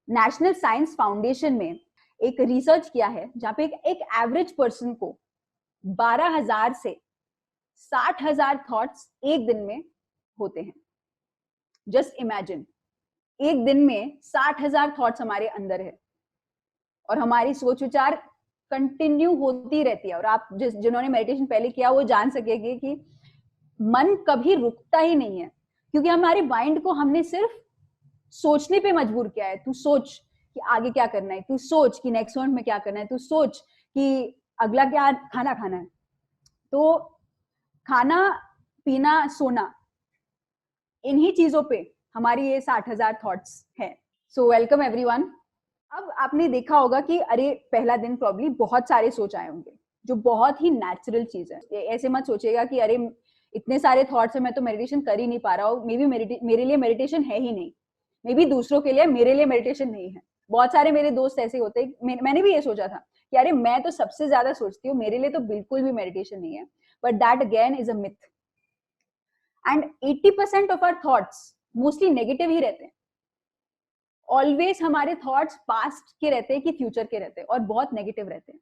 National science foundation में एक research किया है जहां पे एक एवरेज पर्सन को 12,000 से 60,000 थॉट्स एक दिन में होते हैं। जस्ट इमेजिन, एक दिन में 60,000 थॉट्स हमारे अंदर है और हमारी सोच विचार कंटिन्यू होती रहती है। और आप जिन्होंने मेडिटेशन पहले किया वो जान सकेंगे कि मन कभी रुकता ही नहीं है, क्योंकि हमारे माइंड को हमने सिर्फ सोचने पे मजबूर किया है। तू सोच कि आगे क्या करना है, तू सोच कि नेक्स्ट मोमेंट में क्या करना है, तू सोच कि अगला क्या खाना खाना है। तो खाना पीना सोना, इन्हीं चीजों पे हमारी ये 60,000 थॉट्स है। So welcome everyone. अब आपने देखा होगा कि अरे पहला दिन प्रॉब्ली बहुत सारे सोच आए होंगे, जो बहुत ही नेचुरल चीज है। ऐसे मत सोचिएगा कि अरे इतने सारे थॉट्स है, मैं तो मेडिटेशन कर ही नहीं पा रहा हूँ, मे बी मेरे लिए मेडिटेशन है ही नहीं, मे बी दूसरों के लिए, मेरे लिए मेडिटेशन नहीं है। बहुत सारे मेरे दोस्त ऐसे होते हैं, मैंने भी ये सोचा था कि अरे मैं तो सबसे ज्यादा सोचती हूँ, मेरे लिए तो बिल्कुल भी मेडिटेशन नहीं है। But that again is a myth. And 80% of our thoughts mostly negative ही रहते हैं। ऑलवेज हमारे थॉट्स पास्ट के रहते हैं कि फ्यूचर के रहते हैं, और बहुत नेगेटिव रहते हैं।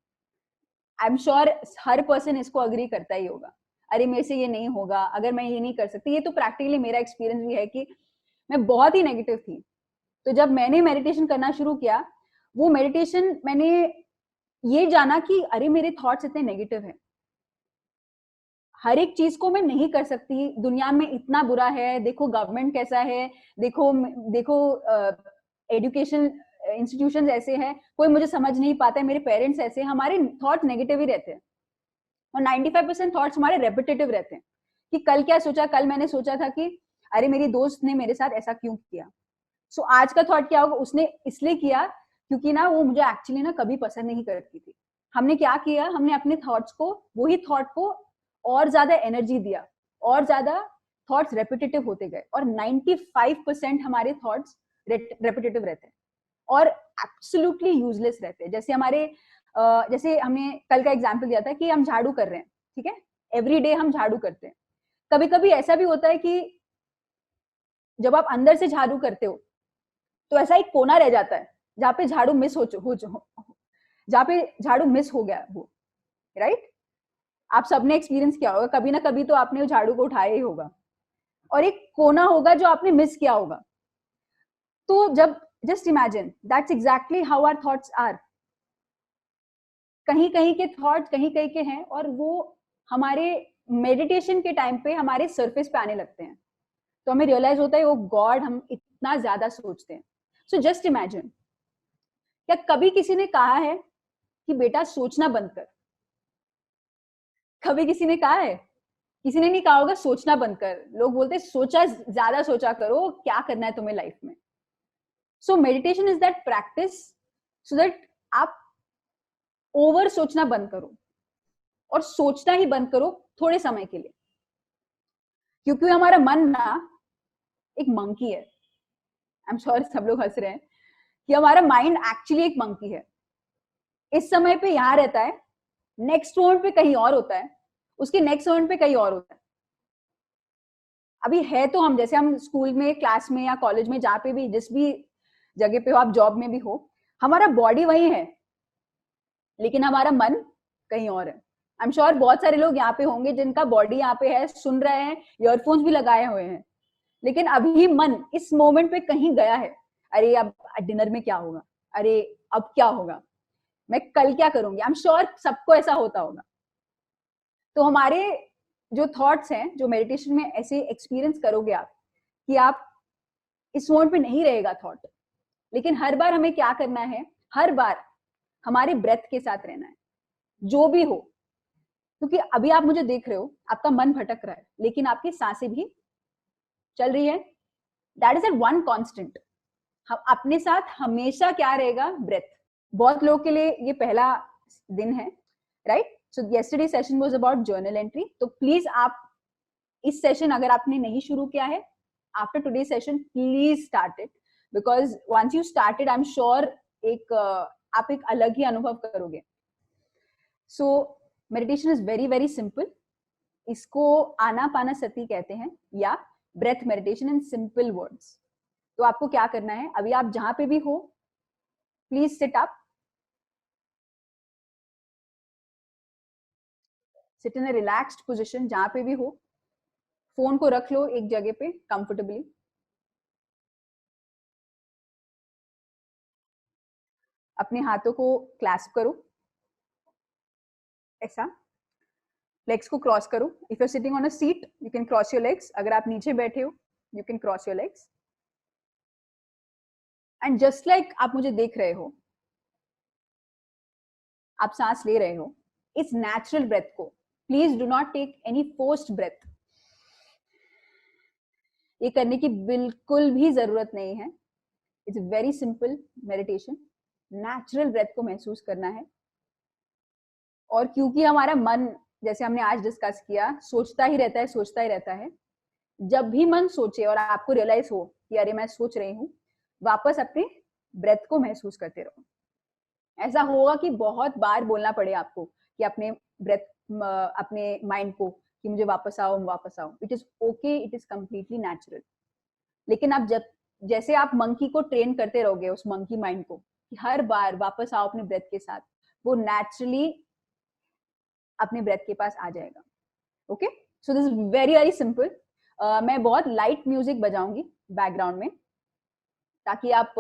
आई एम श्योर हर पर्सन इसको अग्री करता ही होगा, अरे मेरे से ये नहीं होगा, अगर मैं ये नहीं कर सकती। ये तो प्रैक्टिकली मेरा एक्सपीरियंस भी है कि मैं बहुत ही नेगेटिव थी। तो जब मैंने मेडिटेशन करना शुरू किया, वो मेडिटेशन मैंने ये जाना कि अरे मेरे थॉट्स इतने नेगेटिव हैं, हर एक चीज को मैं नहीं कर सकती, दुनिया में इतना बुरा है, देखो गवर्नमेंट कैसा है, देखो देखो एजुकेशन इंस्टीट्यूशन ऐसे हैं, कोई मुझे समझ नहीं पाता है, मेरे पेरेंट्स ऐसे, हमारे थॉट नेगेटिव ही रहते हैं। और 95% थॉट्स हमारे रेपिटेटिव रहते हैं कि कल क्या सोचा, कल मैंने सोचा था कि अरे मेरी दोस्त ने मेरे साथ ऐसा क्यों किया। सो आज का थॉट क्या होगा, उसने इसलिए किया क्योंकि ना वो मुझे एक्चुअली ना कभी पसंद नहीं करती थी। हमने क्या किया, हमने अपने थॉट्स को, वही थॉट को और ज्यादा एनर्जी दिया, और ज्यादा थॉट्स रेपिटेटिव होते गए, और 95% हमारे थॉट्स रेपिटेटिव रहते हैं और एब्सोल्युटली यूजलेस रहते हैं। जैसे हमारे जैसे हमने कल का एग्जाम्पल दिया था कि हम झाड़ू कर रहे हैं, ठीक है, एवरी डे हम झाड़ू करते हैं। कभी कभी ऐसा भी होता है कि जब आप अंदर से झाड़ू करते हो तो ऐसा एक कोना रह जाता है जहाँ पे झाड़ू मिस जहाँ पे झाड़ू मिस हो गया वो, राइट। आप सबने एक्सपीरियंस किया होगा, कभी ना कभी तो आपने झाड़ू को उठाया ही होगा, और एक कोना होगा जो आपने मिस किया होगा। तो जब just imagine that's exactly how our thoughts are. कहीं कहीं के थॉट कहीं कहीं के हैं, और वो हमारे मेडिटेशन के टाइम पे हमारे सरफेस पे आने लगते हैं, तो हमें रियलाइज होता है, ओ गॉड हम इतना ज्यादा सोचते हैं। सो जस्ट इमेजिन, क्या कभी किसी ने कहा है कि बेटा सोचना बंद कर? कभी किसी ने कहा है? किसी ने नहीं कहा होगा सोचना बंद कर। लोग बोलते सोचा, ज्यादा सोचा करो, क्या करना है तुम्हें लाइफ में। सो meditation is that practice so that आप ओवर सोचना बंद करो, और सोचना ही बंद करो थोड़े समय के लिए। क्योंकि हमारा मन ना एक मंकी है। आई एम श्योर सब लोग हंस रहे हैं कि हमारा माइंड एक्चुअली एक मंकी है। इस समय पे यहां रहता है, नेक्स्ट मोमेंट पे कहीं और होता है, उसके नेक्स्ट मोमेंट पे कहीं और होता है। अभी है तो हम, जैसे हम स्कूल में, क्लास में या कॉलेज में, जहाँ पे भी, जिस भी जगह पे हो आप, जॉब में भी हो, हमारा बॉडी वही है, लेकिन हमारा मन कहीं और है। आई एम श्योर बहुत सारे लोग यहाँ पे होंगे जिनका बॉडी यहाँ पे है, सुन रहे हैं, ईयरफोन्स भी लगाए हुए हैं, लेकिन अभी मन इस मोमेंट पे कहीं गया है। अरे अब डिनर में क्या होगा, अरे अब क्या होगा, मैं कल क्या करूंगी। आई एम श्योर सबको ऐसा होता होगा। तो हमारे जो थॉट्स हैं, जो मेडिटेशन में ऐसे एक्सपीरियंस करोगे आप कि आप इस मोमेंट पे नहीं रहेगा थॉट, लेकिन हर बार हमें क्या करना है, हर बार हमारे ब्रेथ के साथ रहना है, जो भी हो। क्योंकि अभी आप मुझे देख रहे हो, आपका मन भटक रहा है, लेकिन आपकी सांसें भी चल रही है। That is at one constant. हम अपने साथ हमेशा क्या रहेगा, ब्रेथ। बहुत लोगों के लिए ये पहला दिन है, right. So yesterday session was about journal entry. तो प्लीज आप इस सेशन अगर आपने नहीं शुरू किया है, after today session please start it, because once you started I am sure आप एक अलग ही अनुभव करोगे। So meditation is very very simple. इसको आनापानसति कहते हैं, या breath meditation in simple words. तो आपको क्या करना है, अभी आप जहां पे भी हो, please sit up, sit in a relaxed position, जहां पे भी हो। फोन को रख लो एक जगह पे कंफर्टेबली। अपने हाथों को क्लैस्प करो ऐसा, लेग्स को क्रॉस करो। If you are sitting on a seat you can cross your legs, अगर आप नीचे बैठे हो you can cross your legs. And just like आप मुझे देख रहे हो, आप सांस ले रहे हो, इस नेचुरल ब्रेथ को, please do not take any forced breath, ये करने की बिल्कुल भी जरूरत नहीं है। It's very simple meditation, natural breath को महसूस करना है। और क्योंकि हमारा मन, जैसे हमने आज डिस्कस किया, सोचता ही रहता है, सोचता ही रहता है, जब भी मन सोचे और आपको रियलाइज हो कि अरे मैं सोच रही हूँ, वापस अपने ब्रेथ को महसूस करते रहो। ऐसा होगा कि बहुत बार बोलना पड़े आपको कि अपने ब्रेथ, अपने माइंड को कि मुझे वापस आओ, वापस आओ। It is okay, it is completely natural. लेकिन आप जब, जैसे आप मंकी को ट्रेन करते रहोगे, उस मंकी माइंड को कि हर बार वापस आओ अपने ब्रेथ के साथ, वो नेचुरली अपने ब्रेथ के पास आ जाएगा। Okay, so this is very very simple. मैं बहुत लाइट म्यूजिक बजाऊंगी बैकग्राउंड में, ताकि आप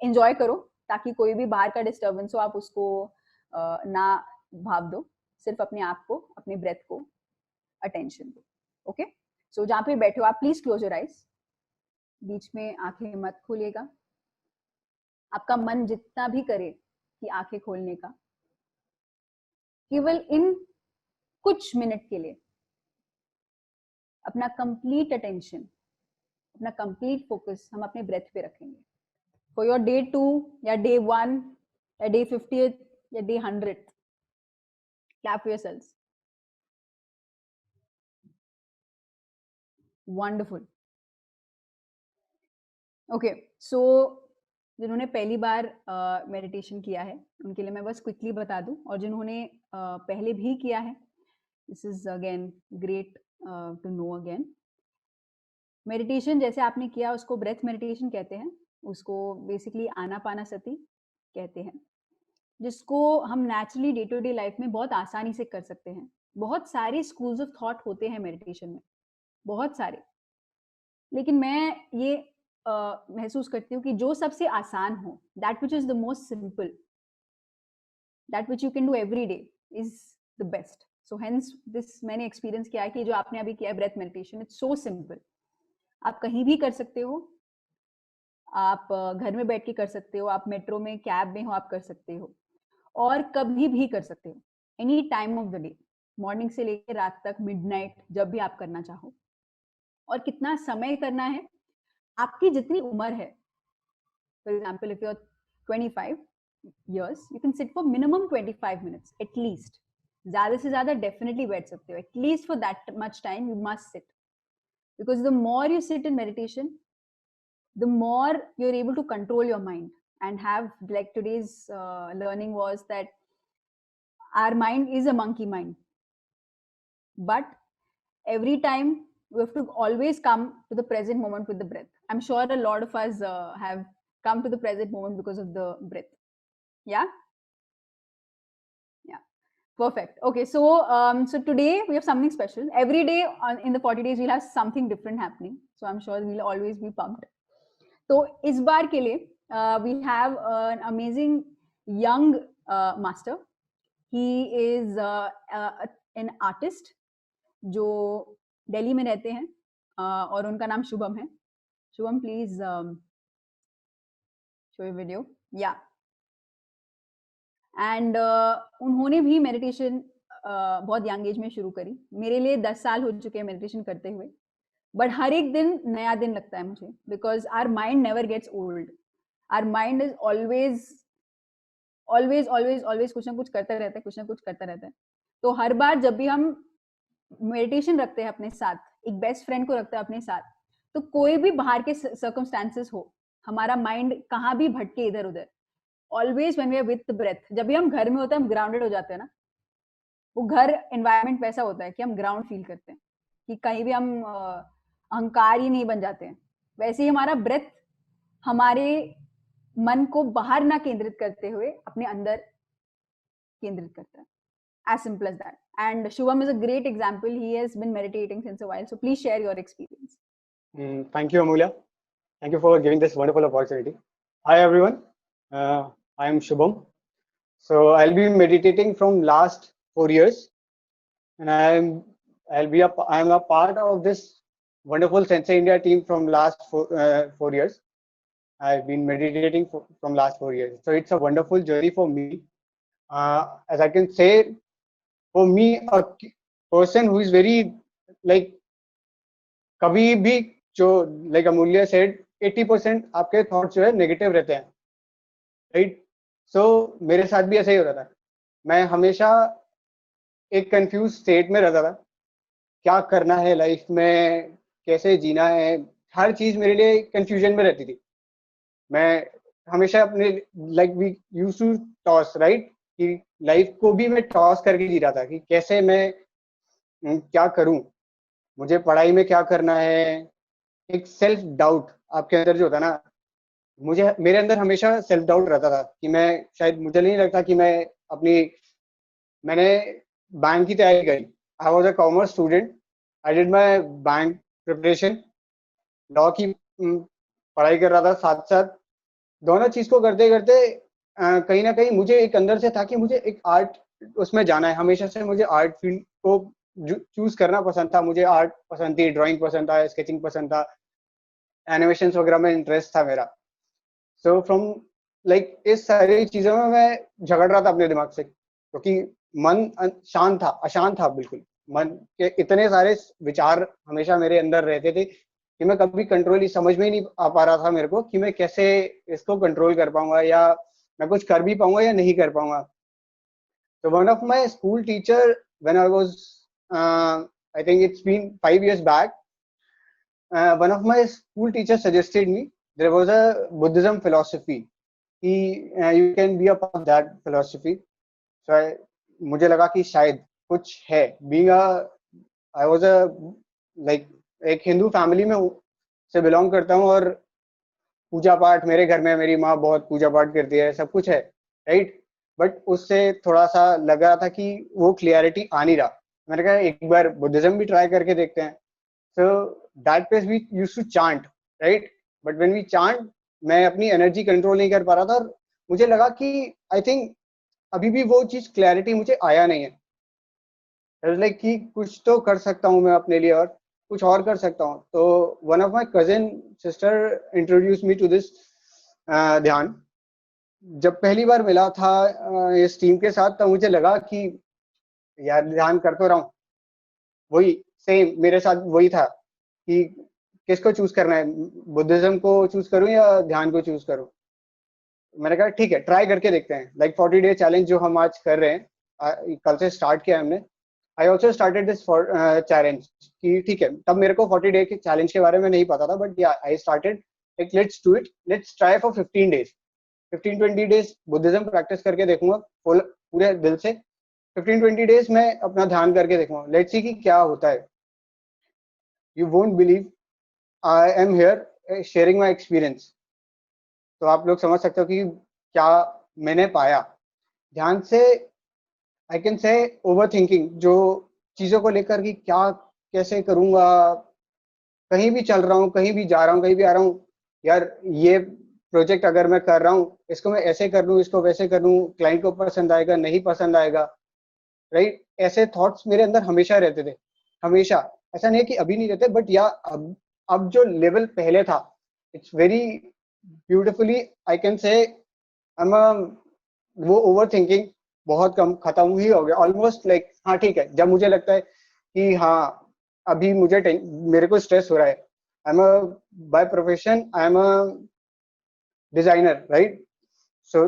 एंजॉय करो, ताकि कोई भी बाहर का डिस्टर्बेंस हो आप उसको ना भाव दो, सिर्फ अपने आप को, अपने ब्रेथ को अटेंशन दो। ओके, सो जहां पे बैठे हो आप प्लीज क्लोज योर आइज, बीच में आंखें मत खोलिएगा। आपका मन जितना भी करे कि आंखें खोलने का, केवल इन कुछ मिनट के लिए अपना कंप्लीट अटेंशन, अपना कंप्लीट फोकस हम अपने ब्रेथ पे रखेंगे। फॉर योर डे 2 या डे 1 या डे 50th या day 100th, clap for yourselves. Wonderful. Okay, so जिन्होंने पहली बार मेडिटेशन किया है उनके लिए मैं बस क्विकली बता दूं, और जिन्होंने पहले भी किया है, this is again great to know again. Meditation जैसे आपने किया उसको ब्रेथ मेडिटेशन कहते हैं, उसको बेसिकली आनापानासती कहते हैं, जिसको हम naturally day to day life में बहुत आसानी से कर सकते हैं। बहुत सारे स्कूल्स ऑफ थॉट होते हैं मेडिटेशन में, बहुत सारे, लेकिन मैं ये महसूस करती हूँ कि जो सबसे आसान हो, that which is the most simple, that which you can do every day, is the best. So hence this मैंने एक्सपीरियंस किया है कि जो आपने अभी किया है breath meditation, it's so simple. आप कहीं भी कर सकते हो, आप घर में बैठ के कर सकते हो, आप मेट्रो में, कैब में हो, आप कर सकते हो, और कभी भी कर सकते हो, any time of the day, morning से लेकर रात तक, मिडनाइट, जब भी आप करना चाहो। और कितना समय करना है, आपकी जितनी उम्र है। For example if you are 25 years, you can sit for minimum 25 minutes at least. ज्यादा से ज्यादा डेफिनेटली बैठ सकते हो, at least for that much time you must sit, because the more you sit in meditation, the more you're able to control your mind and have, like today's learning was that our mind is a monkey mind, but every time we have to always come to the present moment with the breath. I'm sure a lot of us have come to the present moment because of the breath. Yeah, yeah, perfect. Okay, so so today we have something special. Every day in the 40 days we'll have something different happening, so I'm sure we'll always be pumped. तो इस बार के लिए we have an amazing young master, he is an artist जो दिल्ली में रहते हैं, और उनका नाम शुभम है। Shubham please show your video. या, एंड उन्होंने भी मेडिटेशन बहुत यंग एज में शुरू करी। मेरे लिए 10 साल हो चुके हैं मेडिटेशन करते हुए, बट हर एक दिन नया दिन लगता है मुझे, because our mind never gets old, our mind is always always always always कुछ ना कुछ करता रहता है, कुछ ना कुछ करता रहता है। तो हर बार जब भी हम मेडिटेशन रखते हैं अपने साथ, एक बेस्ट फ्रेंड को रखते हैं अपने साथ, तो कोई भी बाहर के सर्कमस्टांसेस हो, हमारा माइंड कहाँ भी भटके इधर उधर, always when we are with the breath, जब भी हम घर में होते हैं हम ग्राउंडेड हो जाते हैं ना, वो घर एनवायरनमेंट वैसा होता है कि हम ग्राउंड फील करते हैं, कि कहीं भी हम अहंकार ही नहीं बन जाते हैं। वैसे ही हमारा ब्रेथ हमारे मन को बाहर ना केंद्रित करते हुए अपने अंदर केंद्रित करता है. As simple as that. And Shubham is a great example. He has been meditating since a while. So please share your experience. Thank you, Amulya. Thank you for giving this wonderful opportunity. Hi, everyone. I am Shubham. So I'll be meditating from last 4 years, and I am a part of this wonderful Sensei India team from last 4 years. I've been meditating from last 4 years. So it's a wonderful journey for me. As I can say, for me, a person who is very like कभी भी जो like अमूल्य said 80% आपके thoughts जो है negative रहते हैं, right. सो मेरे साथ भी ऐसा ही हो रहा था. मैं हमेशा एक कंफ्यूज स्टेट में रहता था, क्या करना है लाइफ में, कैसे जीना है, हर चीज मेरे लिए कंफ्यूजन में रहती थी. मैं हमेशा अपने like we used to toss, right, कि लाइफ को भी मैं टॉस करके जी रहा था कि कैसे मैं क्या करूं, मुझे पढ़ाई में क्या करना है. एक सेल्फ डाउट आपके अंदर जो होता है ना, मुझे मेरे अंदर हमेशा सेल्फ डाउट रहता था कि मैं शायद, मुझे नहीं लगता कि मैंने बैंक की तैयारी करी. I was a commerce student. I did my bank preparation, law की पढ़ाई कर रहा था साथ साथ. दोनों चीज को करते करते कहीं ना कहीं मुझे एक अंदर से था कि मुझे एक आर्ट उसमें जाना है. हमेशा से मुझे आर्ट फील्ड को चूज करना पसंद था. मुझे आर्ट पसंद थी, ड्राइंग पसंद था, स्केचिंग पसंद था, एनिमेशन वगैरह में इंटरेस्ट था मेरा. सो फ्रॉम लाइक इस सारी चीजों में मैं झगड़ रहा था अपने दिमाग से, क्योंकि मन शांत था, अशांत था बिल्कुल. मन के इतने सारे विचार हमेशा मेरे अंदर रहते थे कि मैं कभी कंट्रोल ही समझ में ही नहीं आ पा रहा था मेरे को कि मैं कैसे इसको कंट्रोल कर पाऊंगा, या मैं कुछ कर भी पाऊंगा या नहीं कर पाऊंगा. तो one of my school teacher, when I was I think it's been 5 years back, one of my school teachers suggested me there was a Buddhism philosophy. You can be a part of that philosophy. So मुझे लगा कि शायद कुछ है. Being I was a like एक Hindu family में से belong करता हूँ, और पूजा पाठ मेरे घर में, मेरी माँ बहुत पूजा पाठ करती है, सब कुछ है, राइट. बट उससे थोड़ा सा लग रहा था कि वो क्लियरिटी आ नहीं रहा. मैंने कहा एक बार बुद्धिज्म भी ट्राई करके देखते हैं. So that place we used to chant, right? But when we chant, मैं अपनी एनर्जी कंट्रोल नहीं कर पा रहा था, और मुझे लगा कि आई थिंक अभी भी वो चीज क्लैरिटी मुझे आया नहीं है. लाइक कि कुछ तो कर सकता हूँ मैं अपने लिए, और कुछ और कर सकता हूँ. तो one of my cousin sister introduce me to this dhyan. जब पहली बार मिला था इस टीम के साथ, तो मुझे लगा कि यार ध्यान कर तो रहा हूँ. वही सेम मेरे साथ वही था कि किसको चूज करना है, बुद्धिज्म को चूज करूं या ध्यान को चूज करूं. मैंने कहा ठीक है, ट्राई करके देखते हैं. लाइक 40 day चैलेंज जो हम आज कर रहे हैं, कल से स्टार्ट किया हमने. I also started this challenge कि ठीक है, तब मेरे को 40 day के चैलेंज के बारे में नहीं पता था, बट या I started like let's do it, let's try for 15 days. 15-20 days Buddhism practice करके देखूंगा पूरे दिल से. 15-20 days मैं अपना ध्यान करके देखूंगा. लेट्स सी कि क्या होता है. You won't believe I am here sharing my experience. तो आप लोग समझ सकते हो कि क्या मैंने पाया ध्यान से. I can say over thinking, जो चीजों को लेकर कि क्या कैसे करूंगा, कहीं भी चल रहा हूँ, कहीं भी जा रहा हूँ, कहीं भी आ रहा हूँ, यार ये प्रोजेक्ट अगर मैं कर रहा हूँ, इसको मैं ऐसे कर लूँ, इसको वैसे कर लूँ, क्लाइंट को पसंद आएगा नहीं पसंद आएगा, राइट. ऐसे थॉट्स मेरे अंदर हमेशा रहते थे, हमेशा. ऐसा नहीं है कि अभी नहीं रहते, बट या अब जो लेवल पहले था, it's very beautifully I can say वो ओवर थिंकिंग बहुत कम खत्म ही हो गया ऑलमोस्ट. लाइक हाँ ठीक है, जब मुझे लगता है कि हाँ अभी मेरे को स्ट्रेस हो रहा है. I am by profession I am a designer, right. So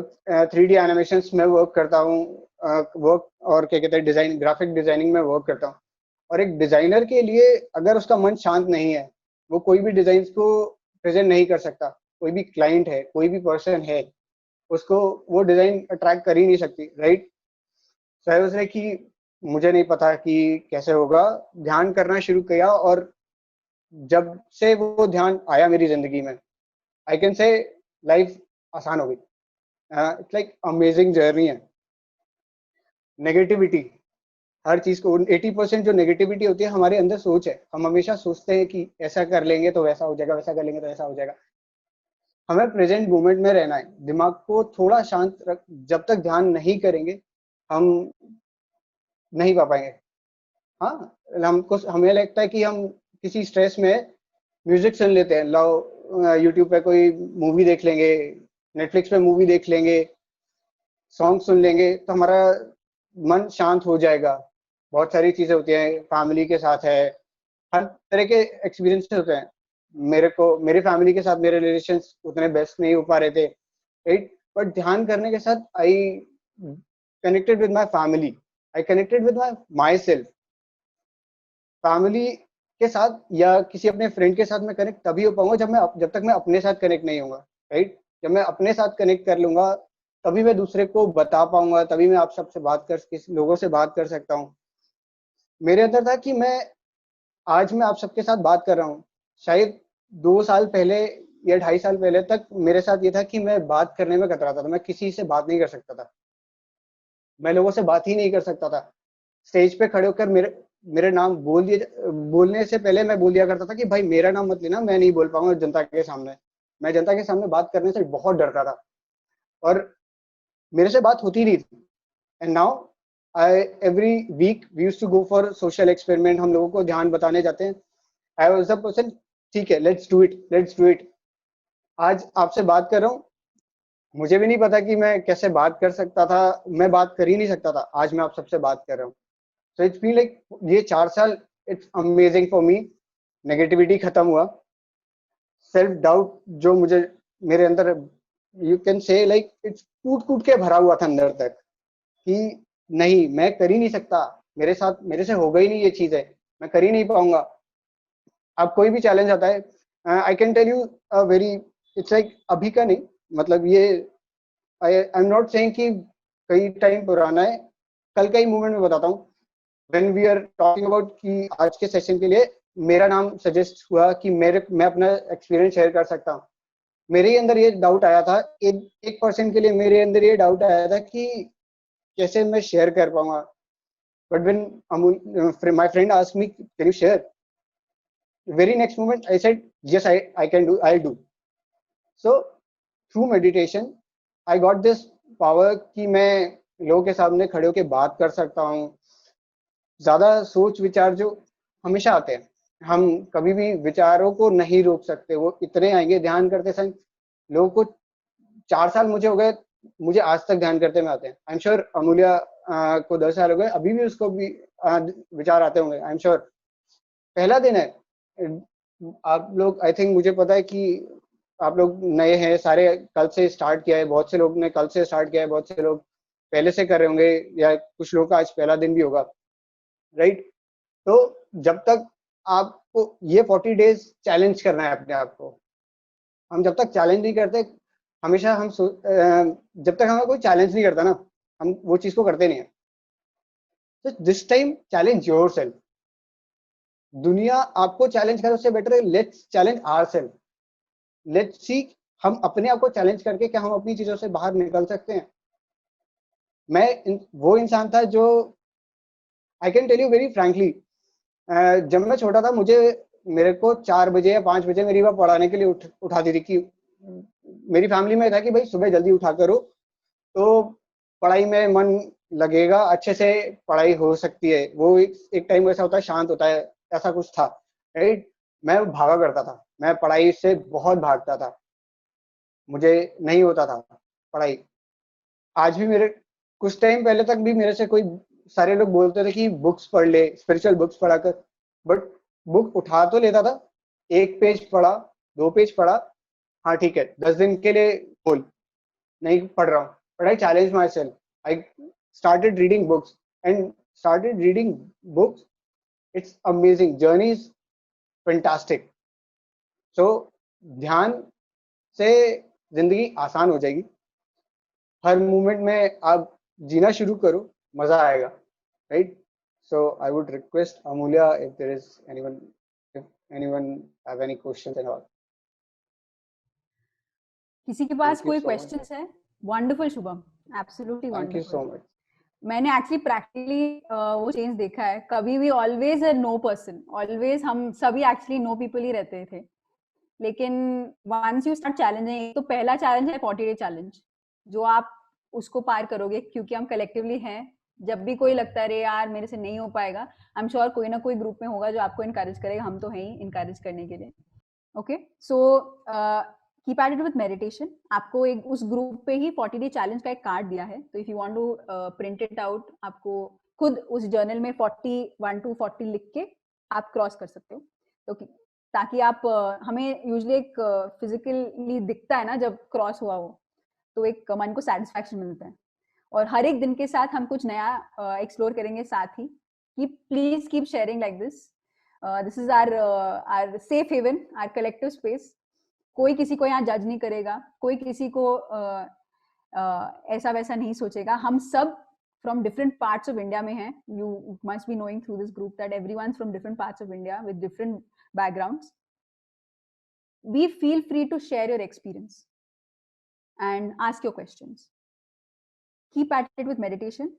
3D animations में वर्क करता हूँ, वर्क और क्या कहते हैं डिजाइन, ग्राफिक डिजाइनिंग में वर्क करता हूँ. और एक डिजाइनर के लिए अगर उसका मन शांत नहीं है, वो कोई भी डिजाइन को प्रेजेंट नहीं कर सकता. कोई भी क्लाइंट है, कोई भी पर्सन है, उसको वो डिजाइन अट्रैक्ट कर ही नहीं सकती, राइट. सो उसने कि मुझे नहीं पता कि कैसे होगा, ध्यान करना शुरू किया. और जब से वो ध्यान आया मेरी जिंदगी में, आई कैन से लाइफ आसान हो गई। इट्स लाइक अमेजिंग जर्नी है। नेगेटिविटी, हर चीज को 80% जो नेगेटिविटी होती है हमारे अंदर सोच है। हम हमेशा सोचते हैं कि ऐसा कर लेंगे तो वैसा हो जाएगा, वैसा कर लेंगे तो ऐसा हो जाएगा। हमें प्रेजेंट मोमेंट में रहना है, दिमाग को थोड़ा शांत रख। जब तक ध्यान नहीं करेंगे हम नहीं पा पाएंगे। हाँ, हमको हमें लगता है कि हम किसी स्ट्रेस में म्यूजिक सुन लेते हैं, लाओ यूट्यूब पे कोई मूवी देख लेंगे, नेटफ्लिक्स पे मूवी देख लेंगे, सॉन्ग सुन लेंगे तो हमारा मन शांत हो जाएगा। बहुत सारी चीजें होती हैं, फैमिली के साथ है, हर तरह के एक्सपीरियंसेस होते हैं। मेरे को मेरी फैमिली के साथ मेरे रिलेशंस उतने बेस्ट नहीं हो पा रहे थे, राइट। बट ध्यान करने के साथ I connected with my family, I connected with my self. Family के साथ या किसी अपने फ्रेंड के साथ मैं कनेक्ट तभी हो पाऊंगा जब तक मैं अपने साथ कनेक्ट नहीं होऊंगा, राइट। जब मैं अपने साथ कनेक्ट कर लूंगा तभी मैं दूसरे को बता पाऊंगा, तभी मैं आप सबसे बात कर किसी लोगों से बात कर सकता हूँ। मेरे अंदर था कि मैं आप सबके साथ बात कर रहा हूँ। शायद 2 साल पहले या 2.5 साल पहले तक मेरे साथ ये था कि मैं बात करने में कतराता था, मैं किसी से बात नहीं कर सकता था, मैं लोगों से बात ही नहीं कर सकता था। स्टेज पे खड़े होकर मेरे मेरे नाम बोलने से पहले मैं बोल दिया करता था कि भाई मेरा नाम मत लेना, मैं नहीं बोल पाऊंगा जनता के सामने। मैं जनता के सामने बात करने से बहुत डरता था और मेरे से बात होती नहीं थी। And now I every week we used to go for social experiment, हम लोगों को ध्यान बताने जाते हैं। आई वाज द पर्सन, ठीक है let's do it, let's do it. आज आपसे बात कर रहा हूँ, मुझे भी नहीं पता कि मैं कैसे बात कर सकता था, मैं बात कर ही नहीं सकता था, आज मैं आप सबसे बात कर रहा हूँ। सो इट्स बीन लाइक ये 4 साल, it's amazing for me. Negativity खत्म हुआ, सेल्फ डाउट जो मुझे मेरे अंदर, you can say like it's कूट कूट के भरा हुआ था अंदर तक कि नहीं मैं कर ही नहीं सकता, मेरे साथ मेरे से होगा ही नहीं ये चीज है, मैं कर ही नहीं पाऊंगा। अब कोई भी चैलेंज आता है, I can tell you very, it's like अभी का नहीं, मतलब ये आई एम नॉट सेइंग कि कई टाइम पुराना है, कल का ही मूवमेंट में बताता हूँ। When we are talking about कि आज के सेशन के लिए मेरा नाम सजेस्ट हुआ कि मैं अपना एक्सपीरियंस शेयर कर सकता हूँ। मेरे ही अंदर ये डाउट आया था, 1% के लिए मेरे अंदर ये डाउट आया था कि कैसे मैं शेयर कर पाऊंगा। But when my friend asked me can you share, very next moment I said yes, I can do, I'll do. So through meditation I got this power कि मैं लोगों के सामने खड़े होकर बात कर सकता हूँ। ज्यादा सोच विचार जो हमेशा आते हैं, हम कभी भी विचारों को नहीं रोक सकते, वो इतने आएंगे। ध्यान करते समय लोगों को 4 साल मुझे हो गए, मुझे आज तक ध्यान करते में आते हैं। आई एम श्योर अमूल्या को 10 साल हो गए, अभी भी उसको भी विचार आते होंगे, आई एम श्योर। पहला दिन है, आप लोग आई थिंक, मुझे पता है कि आप लोग नए हैं सारे, कल से स्टार्ट किया है, बहुत से लोग ने कल से स्टार्ट किया है, बहुत से लोग पहले से कर रहे होंगे या कुछ लोग का आज पहला दिन भी होगा, राइट। तो जब तक आपको ये 40 डेज चैलेंज करना है अपने आप को, हम जब तक चैलेंज नहीं करते, हमेशा जब तक हमें कोई चैलेंज नहीं करता ना, हम वो चीज को करते नहीं है। तो this time challenge yourself. दुनिया आपको चैलेंज करे उससे बेटर है let's challenge ourself, let's see हम अपने आप को चैलेंज करके क्या हम अपनी चीजों से बाहर निकल सकते हैं। वो इंसान था जो, I can tell you very frankly, जब मैं छोटा था मुझे, मेरे को 4 बजे या 5 बजे मेरी माँ पढ़ाने के लिए उठाती थी कि मेरी फैमिली में था कि भाई सुबह जल्दी उठा करो तो पढ़ाई में मन लगेगा, अच्छे से पढ़ाई हो सकती है। वो एक टाइम ऐसा होता है शांत होता है, ऐसा कुछ था, राइट। मैं भागा करता था, मैं पढ़ाई से बहुत भागता था, मुझे नहीं होता था पढ़ाई। आज भी मेरे कुछ टाइम पहले तक भी मेरे से कोई सारे लोग बोलते थे कि बुक्स पढ़ ले, स्पिरिचुअल बुक्स पढ़ा कर, बट बुक उठा तो लेता था, 1 पेज पढ़ा, 2 पेज पढ़ा, हाँ ठीक है, 10 दिन के लिए बोल नहीं पढ़ रहा हूँ। But I challenge my self, I started reading books and started reading books, it's amazing, journey is fantastic. So ध्यान से जिंदगी आसान हो जाएगी, हर मोमेंट में आप जीना शुरू करो, मजा आएगा, right. So I would request Amulya if there is anyone, if anyone have any questions and all. किसी के पास Thank you कोई so much. क्वेश्चंस है? Wonderful Shubham, absolutely Thank you so wonderful. much. मैंने एक्चुअली प्रैक्टिकली वो चेंज देखा है। कभी भी always a no person, always हम सभी एक्चुअली नो पीपल ही रहते थे, लेकिन वंस यू स्टार्ट चैलेंजिंग, तो पहला चैलेंज है 40 डे चैलेंज, जो आप उसको पार करोगे क्योंकि हम कलेक्टिवली हैं। जब भी कोई लगता है अरे यार मेरे से नहीं हो पाएगा, आई एम श्योर कोई ना कोई ग्रुप में होगा जो आपको इनकरेज करेगा, हम तो हैं ही इनकरेज करने के लिए। Okay, so keep at it with meditation. आपको एक उस ग्रुप पे ही 40 डे चैलेंज का एक कार्ड दिया है, तो if you want to print it out, आपको खुद उस जर्नल में 41 to 40 लिख के आप क्रॉस कर सकते हो। तो ताकि आप हमें यूजुअली एक फिजिकली दिखता है ना जब क्रॉस हुआ हो, तो एक मन को सेटिस्फैक्शन मिलता है। और हर एक दिन के साथ हम कुछ नया एक्सप्लोर करेंगे साथ ही। Please keep sharing like this. This is our safe haven, our collective space. कोई किसी को यहाँ जज नहीं करेगा, कोई किसी को ऐसा वैसा नहीं सोचेगा। हम सब from different parts of India में हैं। You must be knowing through this group that everyone's from different parts of India with different backgrounds. Be feel free to share your experience and ask your questions. Keep at it with meditation.